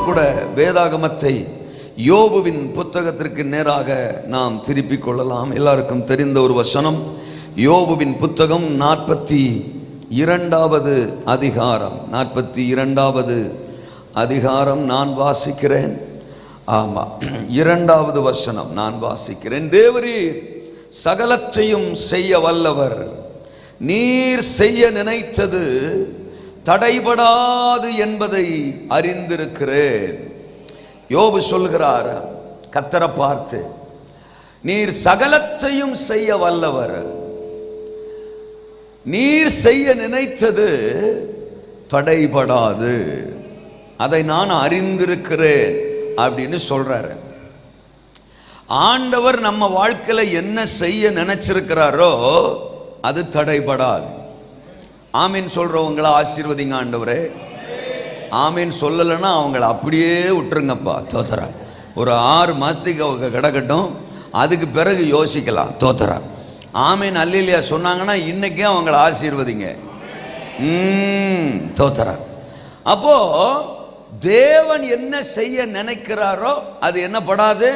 கூட வேதாகமத்தை யோபுவின் புத்தகத்திற்கு நேராக நாம் திருப்பிக் கொள்ளலாம். எல்லாருக்கும் தெரிந்த ஒரு வசனம், யோபுவின் புத்தகம் 42வது அதிகாரம். 42வது அதிகாரம் நான் வாசிக்கிறேன். ஆமா, 2வது வசனம் நான் வாசிக்கிறேன். தேவரீர் சகலத்தையும் செய்ய வல்லவர், நீர் செய்ய நினைத்தது தடைபடாது என்பதை அறிந்திருக்கிறேன். யோபு சொல்கிறார் கர்த்தரை பார்த்து, நீர் சகலத்தையும் செய்ய வல்லவர், நீர் செய்ய நினைத்தது தடைபடாது, அதை நான் அறிந்திருக்கிறேன் அப்படின்னு சொல்றாரு. ஆண்டவர் நம்ம வாழ்க்கையில என்ன செய்ய நினைச்சிருக்கிறாரோ அது தடைபடாது. ஆமீன் சொல்றவங்களை ஆசீர்வதிங்க ஆண்டவரே. ஆமீன் சொல்லலைன்னா அவங்கள அப்படியே விட்டுருங்கப்பா. தோத்தரா ஒரு 6 மாசத்துக்கு அவங்க கிடக்கட்டும், அதுக்கு பிறகு யோசிக்கலாம். தோத்தரா ஆமீன் அல்லேலூயா சொன்னாங்கன்னா இன்னைக்கே அவங்கள ஆசீர்வதிங்க. தோத்தரா. அப்போ தேவன் என்ன செய்ய நினைக்கிறாரோ அது என்ன படாது,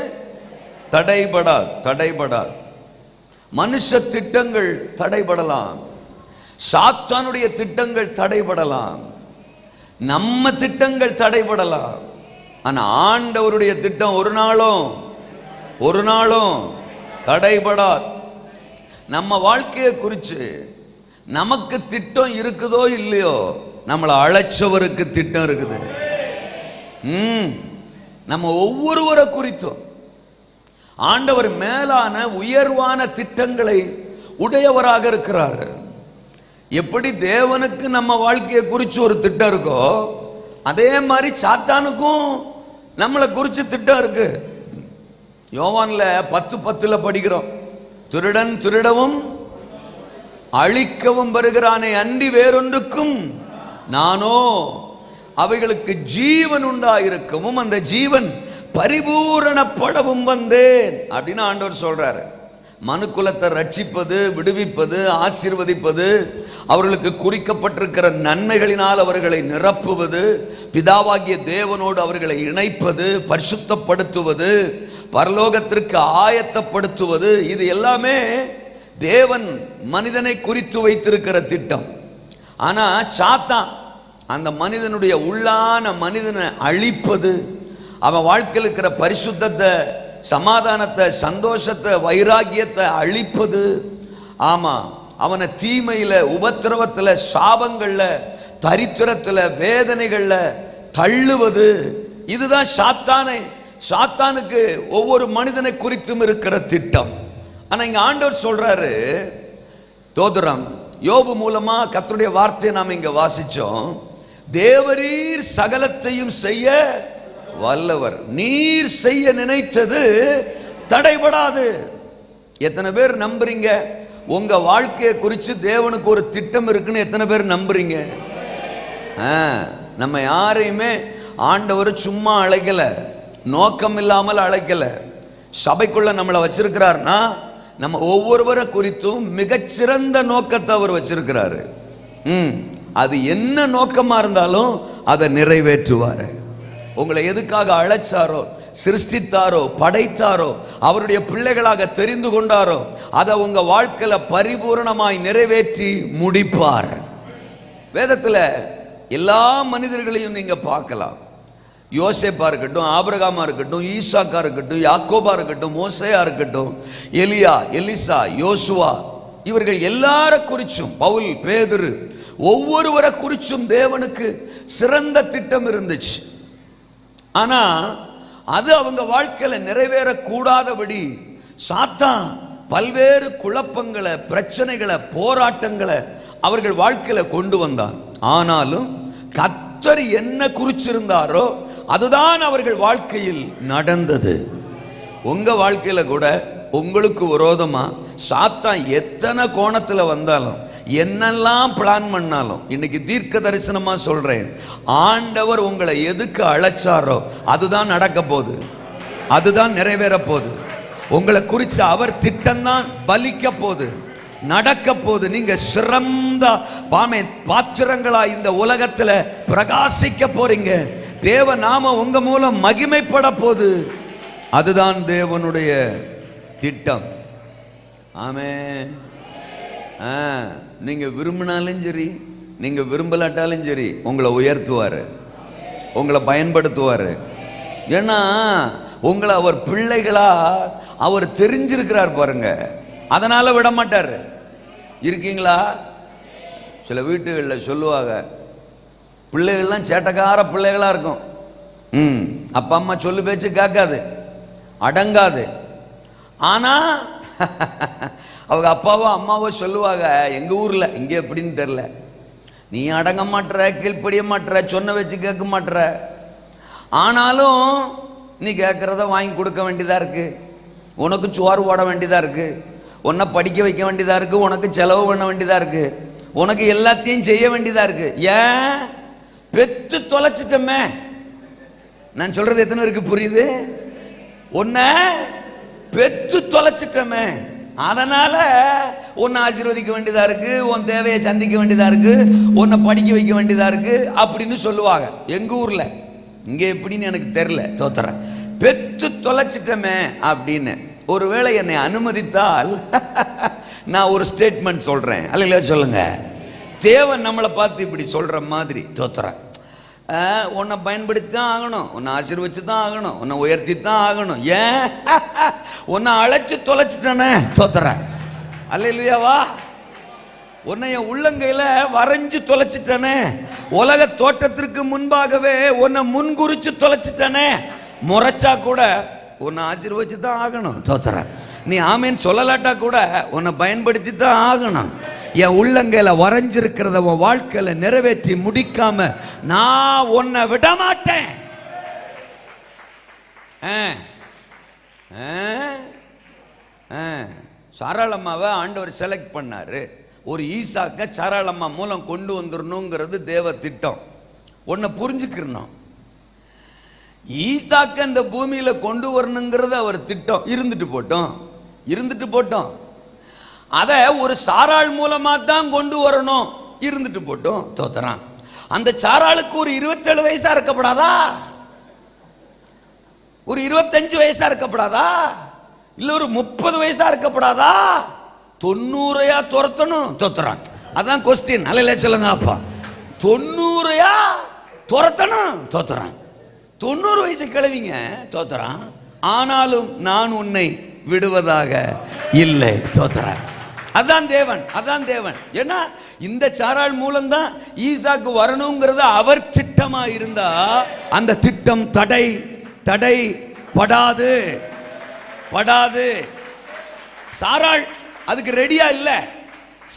தடைபடாது. தடைபடாது. மனுஷ திட்டங்கள் தடைபடலாம், சாத்தானுடைய திட்டங்கள் தடைபடலாம், நம்ம திட்டங்கள் தடைபடலாம். ஆனா ஆண்டவருடைய திட்டம் ஒரு நாளும் தடைபடாது. நம்ம வாழ்க்கையை குறித்து நமக்கு திட்டம் இருக்குதோ இல்லையோ, நம்மளை அழைச்சவருக்கு திட்டம் இருக்குது. நம்ம ஒவ்வொருவரை குறித்தும் ஆண்டவர் மேலான உயர்வான திட்டங்களை உடையவராக இருக்கிறார். எப்படி தேவனுக்கு நம்ம வாழ்க்கையை குறித்து ஒரு திட்டம் இருக்கோ, அதே மாதிரி சாத்தானுக்கும் நம்மளை குறித்து திட்டம் இருக்கு. யோவான்ல 10:10 படிக்கிறோம், திருடன் திருடவும் அழிக்கவும் வருகிறானே அன்றி வேறொன்றுக்கும் நானோ அவைகளுக்கு ஜீவன் உண்டாயிருக்கவும் அந்த ஜீவன் பரிபூரணப்படவும் வந்தேன் அப்படின்னு ஆண்டவர் சொல்றாரு. மனுக்குலத்தை ரட்சிப்பது, விடுவிப்பது, ஆசீர்வதிப்பது, அவர்களுக்கு குறிக்கப்பட்டிருக்கிற நன்மைகளினால் அவர்களை நிரப்புவது, பிதாவாகிய தேவனோடு அவர்களை இணைப்பது, பரிசுத்தப்படுத்துவது, பரலோகத்திற்கு ஆயத்தப்படுத்துவது, இது எல்லாமே தேவன் மனிதனை குறித்து வைத்திருக்கிற திட்டம். ஆனா சாத்தான் அந்த மனிதனுடைய உள்ளான மனிதனை அழிப்பது, அவன் வாழ்க்கையில் இருக்கிற பரிசுத்தத்தை, சமாதானத்தை, சந்தோஷத்தை, வைராகியத்தை அழிப்பது. ஆமா, அவனை தீமையில, உபத்திரவத்தில், சாபங்கள்ல, தரித்திரத்தில், வேதனைகள்ல தள்ளுவது. இதுதான் சாத்தானுக்கு ஒவ்வொரு மனிதனை குறித்தும் இருக்கிற திட்டம். ஆனா இங்க ஆண்டவர் சொல்றாரு, தோதரம் யோபு மூலமா கர்த்தருடைய வார்த்தையை நாம் இங்க வாசிச்சோம். தேவரீர் சகலத்தையும் செய்ய வல்லவர், நீர் செய்ய நினைத்தது தடைபடாது. எத்தனை பேர் நம்புறீங்க உங்க வாழ்க்கையை குறித்து தேவனுக்கு ஒரு திட்டம் இருக்குன்னு? எத்தனை பேர் நம்புறீங்க? நம்ம யாரையுமே ஆண்டவர் சும்மா அழைக்கல, நோக்கம் இல்லாமல் அழைக்கல. சபைக்குள்ள நம்மளை வச்சிருக்கிறார்னா நம்ம ஒவ்வொருவரை குறித்தும் மிகச்சிறந்த நோக்கத்தை அவர் வச்சிருக்கிறாரு. அது என்ன நோக்கமா இருந்தாலும் அதை நிறைவேற்றுவாரு. உங்களை எதுக்காக அழைச்சாரோ, சிருஷ்டித்தாரோ, படைத்தாரோ, அவருடைய பிள்ளைகளாக தெரிந்து கொண்டாரோ, அதை உங்க வாழ்க்கையில பரிபூரணமாய் நிறைவேற்றி முடிப்பார். வேதத்துல எல்லா மனிதர்களையும் நீங்க பார்க்கலாம். யோசேப்பா இருக்கட்டும், ஆபிரகாமா இருக்கட்டும், ஈசாக்கா இருக்கட்டும், யாக்கோபா இருக்கட்டும், மோசேயா இருக்கட்டும், எலியா, எலிசா, யோசுவா, இவர்கள் எல்லார குறிச்சும், பவுல், பேதுரு, ஒவ்வொருவரை குறிச்சும் தேவனுக்கு சிறந்த திட்டம் இருந்துச்சு. ஆனா அது அவங்க வாழ்க்கையில நிறைவேறக்கூடாதபடி சாத்தான் பல்வேறு குழப்பங்களை, பிரச்சனைகளை, போராட்டங்களை அவர்கள் வாழ்க்கையில கொண்டு வந்தான். ஆனாலும் கர்த்தர் என்ன குறிச்சிருந்தாரோ அதுதான் அவர்கள் வாழ்க்கையில் நடந்தது. உங்க வாழ்க்கையில கூட உங்களுக்கு விரோதமா சாத்தான் எத்தனை கோணத்துல வந்தாலும், என்னெல்லாம் பிளான் பண்ணாலும், இன்னைக்கு தீர்க்க தரிசனமா சொல்றேன், ஆண்டவர் உங்களை எதுக்கு அழைச்சாரோ அதுதான் நடக்க போகுது, அதுதான் நிறைவேற போகுது. உங்களை குறித்து அவர் திட்டம்தான் பலிக்க போகுது, நடக்க போகுது. நீங்க சிறந்த பாத்திரங்களா இந்த உலகத்துல பிரகாசிக்க போறீங்க. தேவ நாம உங்க மூலம் மகிமைப்பட போது. அதுதான் தேவனுடைய திட்டம். ஆமென். நீங்க விரும்பினாலும் சரி, நீங்க விரும்பலாட்டாலும் சரி, உங்களை உயர்த்துவாரு, உங்களை பயன்படுத்துவாரு. ஏன்னா உங்களை அவர் பிள்ளைகளா அவர் தெரிஞ்சிருக்கிறார் பாருங்க, அதனால விட மாட்டார். இருக்கீங்களா? சில வீட்டுகளில் சொல்லுவாங்க, பிள்ளைகள்லாம் சேட்டக்கார பிள்ளைகளா இருக்கும். அப்பா அம்மா சொல்லு பேச்சு கேட்காது, அடங்காது. ஆனா அவங்க அப்பாவோ அம்மாவோ சொல்லுவாங்க, எங்க ஊர்ல இங்க எப்படின்னு தெரியல, நீ அடங்க மாட்டுற, கீழ்ப்படிய மாட்டுற, சொன்ன வச்சு கேட்க மாட்டுற, ஆனாலும் நீ கேட்கறத வாங்கி கொடுக்க வேண்டியதா இருக்கு, உனக்கு சோறு ஓட வேண்டியதா இருக்கு, உன்னை படிக்க வைக்க வேண்டியதா இருக்கு, உனக்கு செலவு பண்ண வேண்டியதா இருக்கு, உனக்கு எல்லாத்தையும் செய்ய வேண்டியதா இருக்கு. ஏன்? பெத்து தொலைச்சிட்டமே. நான் சொல்றது எத்தனை பேருக்கு புரியுது? உன்னை பெத்து தொலைச்சிட்டமே, அதனால உன்னை ஆசீர்வதிக்க வேண்டியதா இருக்கு, உன் தேவையை சந்திக்க வேண்டியதா இருக்கு, உன்னை படிக்க வைக்க வேண்டியதா இருக்கு அப்படின்னு சொல்லுவாங்க எங்க ஊர்ல. இங்க எப்படின்னு எனக்கு தெரியல, தோத்துறேன். பெத்து தொலைச்சிட்டமே அப்படின்னு. ஒருவேளை என்னை அனுமதித்தால் நான் ஒரு ஸ்டேட்மெண்ட் சொல்றேன். அல்ல சொல்லுங்க, தேவன் நம்மளை பார்த்து இப்படி சொல்ற மாதிரி, தோத்துறேன், உன்னை பயன்படுத்தி தான் ஆகணும், உன்னை ஆசீர்வச்சு தான் ஆகணும், உன்னை உயர்த்தி தான் ஆகணும். ஏன்? உன்னை அழைச்சு தொலைச்சிட்டானே, தோத்துறேன். அல்லேலூயாவா? உன்னை என் உள்ளங்கையில வரைஞ்சு தொலைச்சிட்டானே, உலக தோட்டத்திற்கு முன்பாகவே உன்னை முன்குறிச்சு தொலைச்சிட்டானே, முறைச்சா கூட உன்னை ஆசீர்வச்சு தான் ஆகணும், தோத்துறேன். நீ ஆமேன்னு சொல்லலாட்டா கூட உன்னை பயன்படுத்தி தான் ஆகணும். என் உள்ளங்கையில வரைஞ்சிருக்கிறத உன் வாழ்க்கையில நிறைவேற்றி முடிக்காம நான் உன்னை விட மாட்டேன். சாராளம்மாவை ஆண்டவர் செலக்ட் பண்ணாரு. ஒரு ஈசாக்க சாராளம்மா மூலம் கொண்டு வந்துடணுங்கிறது தேவ திட்டம். ஒன்ன புரிஞ்சுக்கணும், ஈசாக்க இந்த பூமியில கொண்டு வரணுங்கிறது அவர் திட்டம். இருந்துட்டு போட்டோம். அத ஒரு சாராள் மூலமா தான் கொண்டு வரணும், இருந்துட்டு போட்டோம், தோத்துறான். அந்த சாராளுக்கு ஒரு 27 வயசா இருக்கப்படாதா? ஒரு 25 வயசா இருக்கப்படாதா? இல்ல ஒரு 30 வயசா இருக்கப்படாதா? 90 துரத்தணும், தோத்துறான். அதான் கொஸ்டின். அல்ல சொல்லுங்க அப்பா, 90 துரத்தணும், தோத்துறான். 90 வயசு கிழவிங்க, தோத்துறான். ஆனாலும் நான் உன்னை விடுவதாக இல்லை, தோத்துறான். அதான் தேவன். ஏன்னா இந்த சாராள் மூலம் தான் ஈசாக்கு வரணுங்கிறது அவர் திட்டமா இருந்தா அந்த திட்டம் தடை படாது. சாராள் அதுக்கு ரெடியா இல்ல,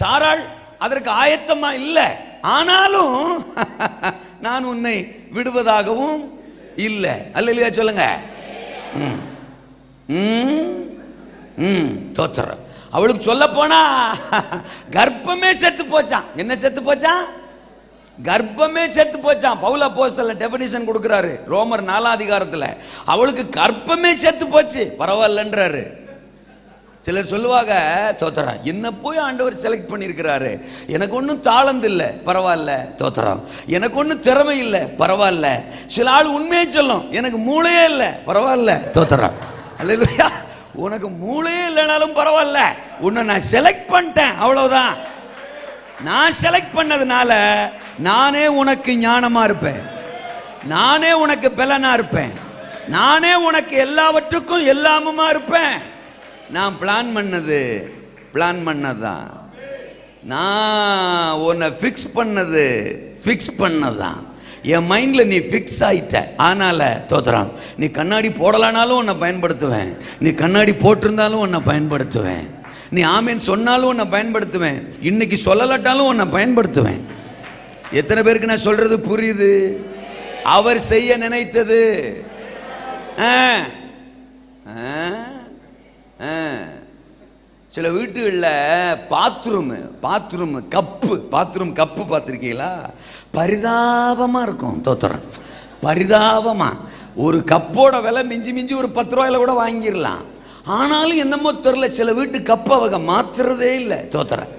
சாராள் அதற்கு ஆயத்தமா இல்ல. ஆனாலும் நான் உன்னை விடுவதாகவும் இல்லை. அல்லேலூயா சொல்லுங்க. தோத்துற அவளுக்கு சொல்ல போனா கர்ப்பமே செத்து போச்சான். என்ன செத்து போச்சான்? கர்ப்பமே செத்து போச்சான். பவுல் அப்போஸ்தலன் டெஃபினிஷன் கொடுக்கிறாரு ரோமர் 4 அதிகாரத்துல. அவளுக்கு கர்ப்பமே செத்து போச்சு, பரவாயில்லன்றாரு. சிலர் சொல்லுவாங்க, தோத்துறான், என்ன போய் ஆண்டவர் செலக்ட் பண்ணியிருக்கிறாரு, எனக்கு ஒன்றும் தாளந்து இல்லை, பரவாயில்ல, தோத்துறான். எனக்கு ஒன்றும் திறமை இல்லை, பரவாயில்ல. சில ஆள் உண்மையை சொல்லும், எனக்கு மூளையே இல்லை, பரவாயில்ல, தோத்துறான். அல்லேலூயா. உனக்கு மூளையே இல்லைனாலும் பரவாயில்ல, உன்னை நான் செலக்ட் பண்ணிட்டேன், அவ்வளவுதான். நான் செலக்ட் பண்ணதுனால நானே உனக்கு ஞானமா இருப்பேன், நானே உனக்கு பலனா இருப்பேன், நானே உனக்கு எல்லாவற்றுக்கும் எல்லாமுமா இருப்பேன். நான் பிளான் பண்ணதுதான். நான் உன்னை ஃபிக்ஸ் பண்ணதான். என் மைண்ட்ல நீ ஃபிக்ஸ் ஆயிட்ட. ஆனால தோத்துறான். நீ கண்ணாடி போடலானாலும் உன்னை பயன்படுத்துவேன், நீ கண்ணாடி போட்டிருந்தாலும் உன்னை பயன்படுத்துவேன், நீ ஆமேன் சொன்னாலும் உன்னை பயன்படுத்துவேன், இன்னைக்கு சொல்லலாட்டாலும் உன்னை பயன்படுத்துவேன். எத்தனை பேருக்கு நான் சொல்றது புரியுது? அவர் செய்ய நினைத்தது சில வீட்டுகளில் பாத்ரூம் கப்பு பார்த்துருக்கீங்களா? பரிதாபமாக இருக்கும், தோத்துறேன். பரிதாபமாக ஒரு கப்போட விலை மிஞ்சி ஒரு 10 ரூபாயில கூட வாங்கிடலாம். ஆனாலும் என்னமோ தெரியல, சில வீட்டு கப்பு அவங்க மாத்துறதே இல்லை, தோத்துறேன்.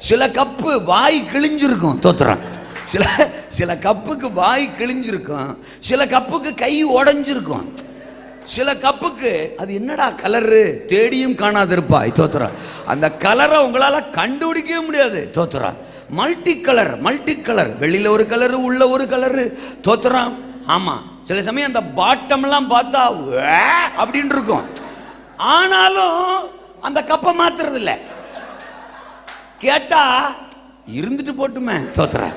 சில கப்பு வாய் கிழிஞ்சிருக்கும், தோத்துறேன். சில சில கப்புக்கு வாய் கிழிஞ்சிருக்கும், சில கப்புக்கு கை உடைஞ்சிருக்கும், சில கப்புக்கு அது என்னடா கலரு தேடியும் காணாதிருப்பாய். தோத்துறோம். அந்த கலரை உங்களால கண்டுபிடிக்கவே முடியாது. தோத்துறோம். மல்டி கலர், வெளியில ஒரு கலரு, உள்ள ஒரு கலரு. தோத்துறோம். ஆமா, சில சமயம் அந்த பாட்டம்லாம் பார்த்தா அப்படின்னு இருக்கும். ஆனாலும் அந்த கப்பை மாத்துறது இல்லை. கேட்டா இருந்துட்டு போட்டுமே. தோத்துறா.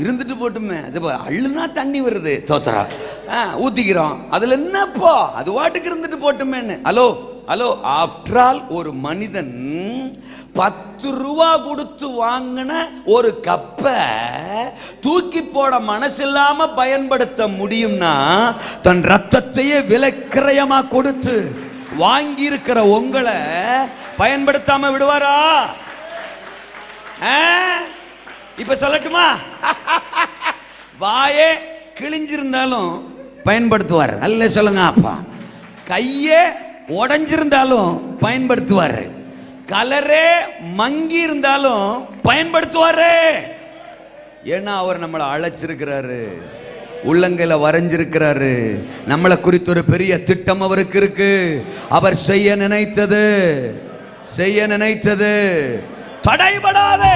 இருந்துட்டு போட்டுமே. அது அள்ளுனா தண்ணி வருது. தோத்துறா. ஊத்திக்கிறோம். அதுல என்னப்போ, அது வாட்டுக்கு இருந்துட்டு போட்டுமேன்னு. ஹலோ ஹலோ, ஆஃப்டர் ஆல் ஒரு மனிதன் 10 ரூபா கொடுத்து வாங்கின ஒரு கப்பை தூக்கி போட மனசில்லாம பயன்படுத்த முடியும்னா, தன் ரத்தத்தையே விலைக்கிரயமா கொடுத்து வாங்கி இருக்கிற உங்களை பயன்படுத்தாம விடுவாரா? இப்ப சொல்லட்டுமா? வாயே கிழிஞ்சிருந்தாலும் பயன்படுத்துவார். அல்ல சொல்லுங்க அப்பா. கையே உடைஞ்சிருந்தாலும் பயன்படுத்துவார். கலரே மங்கி இருந்தாலும் பயன்படுத்துவாரு. ஏன்னா அவர் நம்மளை அழைச்சிருக்கிறாரு, உள்ளங்கையில வரைஞ்சிருக்கிறாரு. நம்மளை குறித்து ஒரு பெரிய திட்டம் அவருக்கு இருக்கு. அவர் செய்ய நினைத்தது தடைபடாதே.